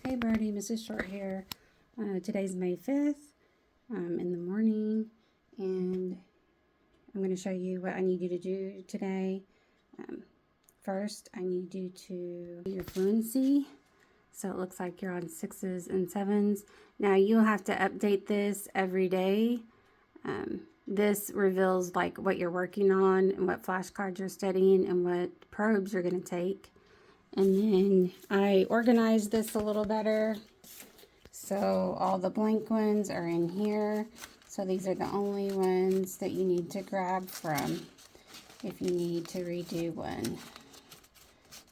Hey Brodie, Mrs. Short here. Today's May 5th in the morning, and I'm going to show you what I need you to do today. First, I need you to do your fluency. So it looks like you're on 6s and 7s. Now you'll have to update this every day. This reveals like what you're working on and what flashcards you're studying and what probes you're going to take. And then I organized this a little better. So all the blank ones are in here. So these are the only ones that you need to grab from if you need to redo one.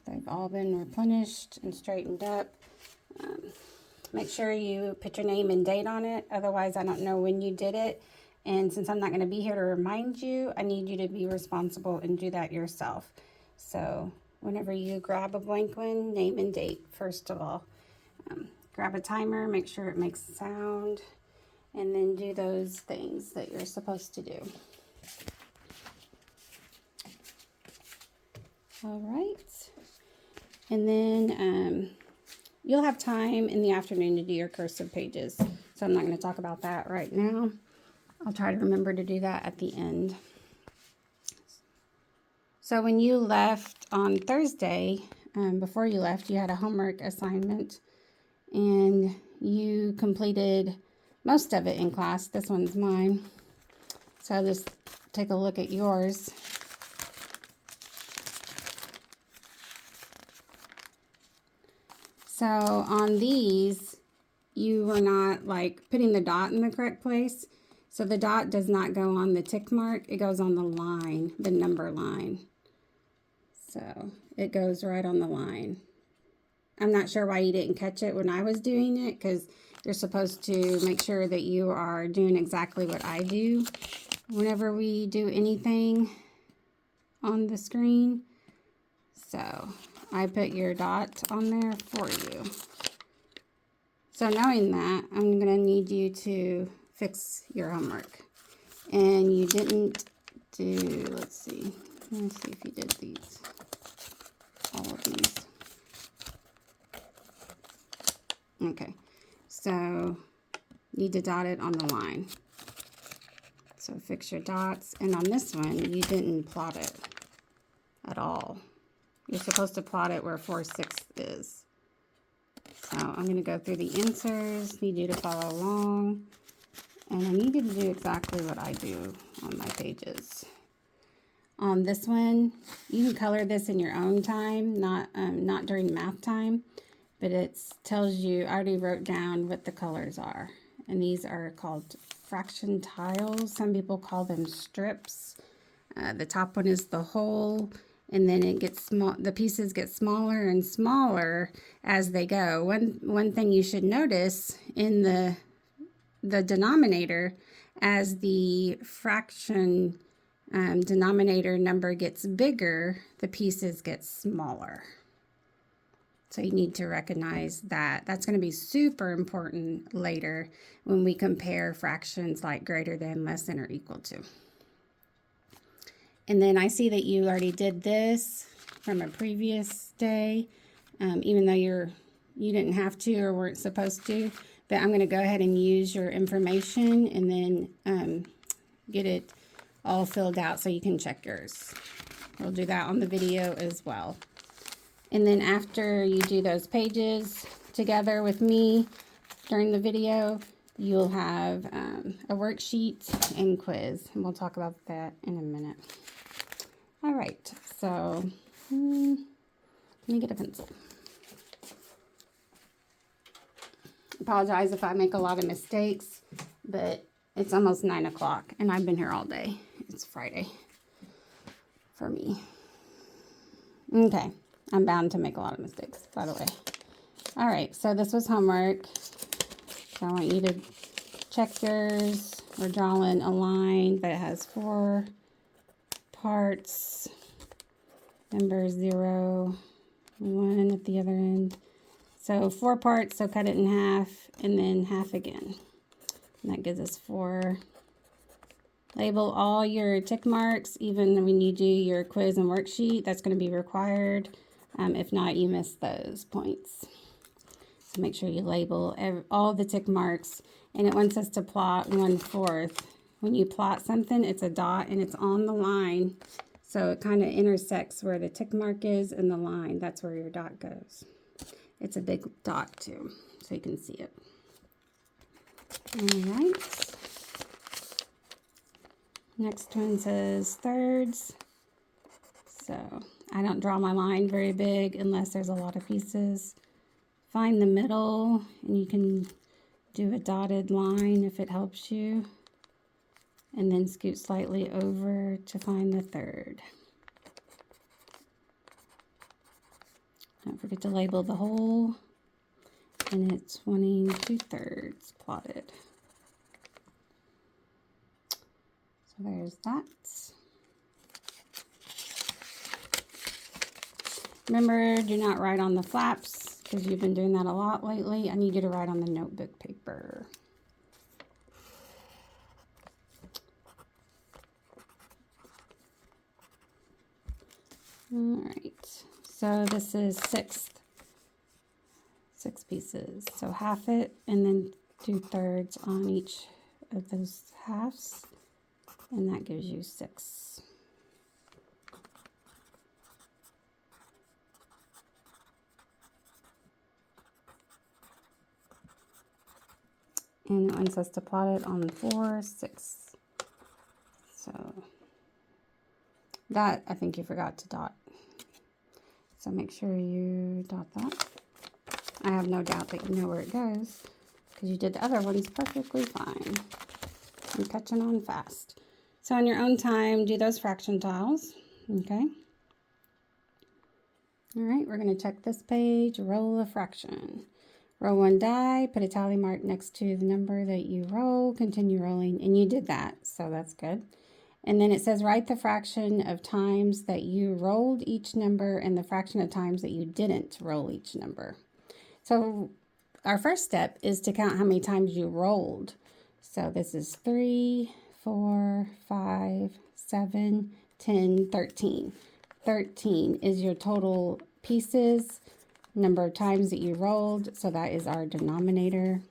They've all been replenished and straightened up. Make sure you put your name and date on it. Otherwise, I don't know when you did it. And since I'm not going to be here to remind you, I need you to be responsible and do that yourself. So whenever you grab a blank one, name and date first of all. Grab a timer, make sure it makes sound, and then do those things that you're supposed to do. All right. And then you'll have time in the afternoon to do your cursive pages. So I'm not going to talk about that right now. I'll try to remember to do that at the end. So when you left on Thursday, before you left, you had a homework assignment and you completed most of it in class. This one's mine. So I'll just take a look at yours. So on these, you were not like putting the dot in the correct place. So the dot does not go on the tick mark. It goes on the line, the number line. So it goes right on the line. I'm not sure why you didn't catch it when I was doing it, because you're supposed to make sure that you are doing exactly what I do whenever we do anything on the screen. So I put your dot on there for you. So knowing that, I'm going to need you to fix your homework. And you didn't do, let's see if you did these, all of these. Okay, so need to dot it on the line. So fix your dots. And on this one, you didn't plot it at all. You're supposed to plot it where 4/6 is. So I'm going to go through the answers, need you to follow along, and I need you to do exactly what I do on my pages. On this one, you can color this in your own time, not during math time, but it tells you, I already wrote down what the colors are. And these are called fraction tiles. Some people call them strips. The top one is the whole. And then it gets small. The pieces get smaller and smaller as they go. One thing you should notice in the denominator, as the fraction denominator number gets bigger, the pieces get smaller. So you need to recognize that. That's going to be super important later when we compare fractions like greater than, less than, or equal to. And then I see that you already did this from a previous day, even though you didn't have to or weren't supposed to. But I'm going to go ahead and use your information and then get it all filled out so you can check yours. We'll do that on the video as well. And then after you do those pages together with me during the video, you'll have a worksheet and quiz. And we'll talk about that in a minute. All right, so let me get a pencil. Apologize if I make a lot of mistakes, but it's almost 9 o'clock and I've been here all day. It's Friday for me. Okay, I'm bound to make a lot of mistakes, by the way. All right, so this was homework. So I want you to check yours. We're drawing a line that has 4 parts, number 0, 1 at the other end. So 4 parts, so cut it in half, and then half again. And that gives us 4. Label all your tick marks, even when you do your quiz and worksheet. That's going to be required. If not, you miss those points. So make sure you label all the tick marks, and it wants us to plot 1/4. When you plot something, it's a dot and it's on the line. So it kind of intersects where the tick mark is and the line. That's where your dot goes. It's a big dot too, so you can see it. All right. Next one says thirds. So I don't draw my line very big unless there's a lot of pieces. Find the middle, and you can do a dotted line if it helps you. And then scoot slightly over to find the third. Don't forget to label the hole, and it's 1/2 plotted. So there's that. Remember, do not write on the flaps because you've been doing that a lot lately. I need you to write on the notebook paper. All right, so this is 6 pieces. So half it and then 2/3 on each of those halves, and that gives you 6. And it wants us to plot it on 4, 6. So that, I think you forgot to dot. So make sure you dot that. I have no doubt that you know where it goes because you did the other ones perfectly fine. I'm catching on fast. So on your own time, do those fraction tiles, okay? All right, we're going to check this page, roll a fraction. Roll 1 die, put a tally mark next to the number that you roll, continue rolling, and you did that, so that's good. And then it says write the fraction of times that you rolled each number and the fraction of times that you didn't roll each number. So our first step is to count how many times you rolled. So this is 3, 4, 5, 7, 10, 13. 13 is your total pieces, number of times that you rolled, so that is our denominator.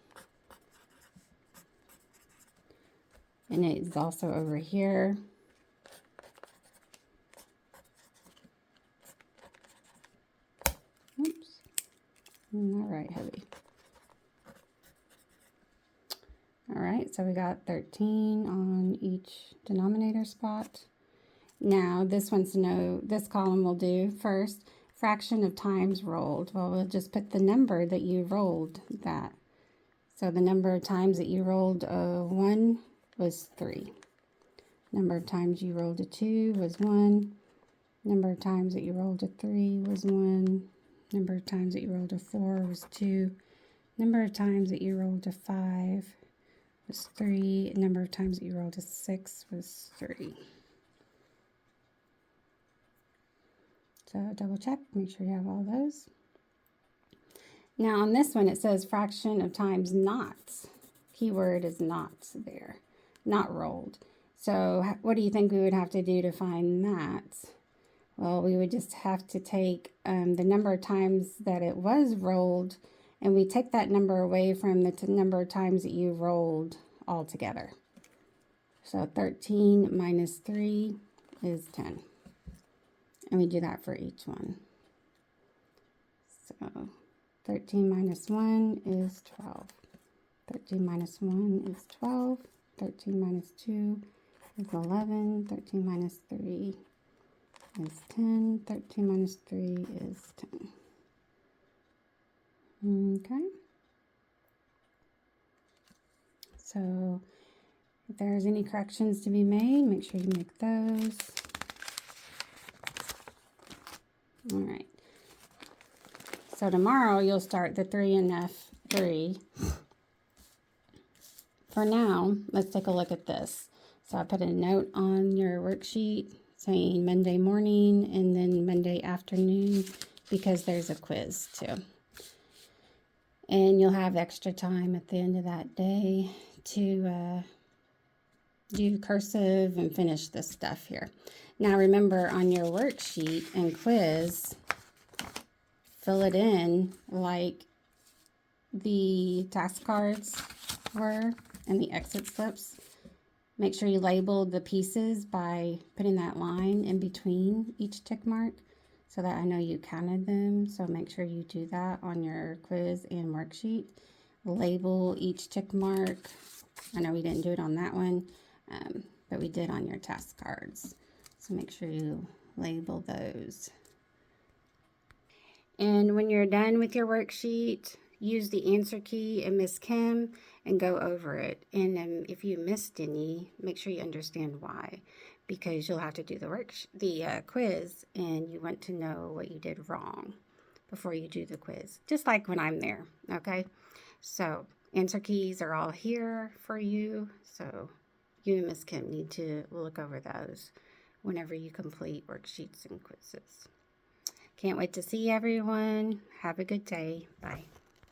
And it is also over here. Oops. All right, heavy. All right, so we got 13 on each denominator spot. Now this wants to know, this column will do first, fraction of times rolled. Well, we'll just put the number that you rolled that. So the number of times that you rolled a 1 was 3. Number of times you rolled a 2 was 1. Number of times that you rolled a 3 was 1. Number of times that you rolled a 4 was 2. Number of times that you rolled a 5 was 3. Number of times that you rolled a 6 was 3. So double check, make sure you have all those. Now on this one, it says fraction of times not. Keyword is not there, not rolled. So what do you think we would have to do to find that? Well, we would just have to take the number of times that it was rolled, and we take that number away from the number of times that you rolled altogether. So 13 minus 3 is 10. And we do that for each one. So 13 minus 1 is 12. 13 minus 1 is 12. 13 minus 2 is 11. 13 minus 3 is 10. 13 minus 3 is 10. Okay. So if there's any corrections to be made, make sure you make those. All right. So tomorrow you'll start the 3 and F3. For now, let's take a look at this. So I put a note on your worksheet saying Monday morning and then Monday afternoon because there's a quiz too. And you'll have extra time at the end of that day to do cursive and finish this stuff here. Now remember, on your worksheet and quiz, fill it in like the task cards were and the exit slips, make sure you label the pieces by putting that line in between each tick mark so that I know you counted them. So make sure you do that on your quiz and worksheet. Label each tick mark. I know we didn't do it on that one, but we did on your task cards. So make sure you label those. And when you're done with your worksheet, use the answer key and Miss Kim and go over it. And if you missed any, make sure you understand why, because you'll have to do the quiz, and you want to know what you did wrong before you do the quiz, just like when I'm there, okay? So answer keys are all here for you, so you and Miss Kim need to look over those whenever you complete worksheets and quizzes. Can't wait to see everyone. Have a good day. Bye.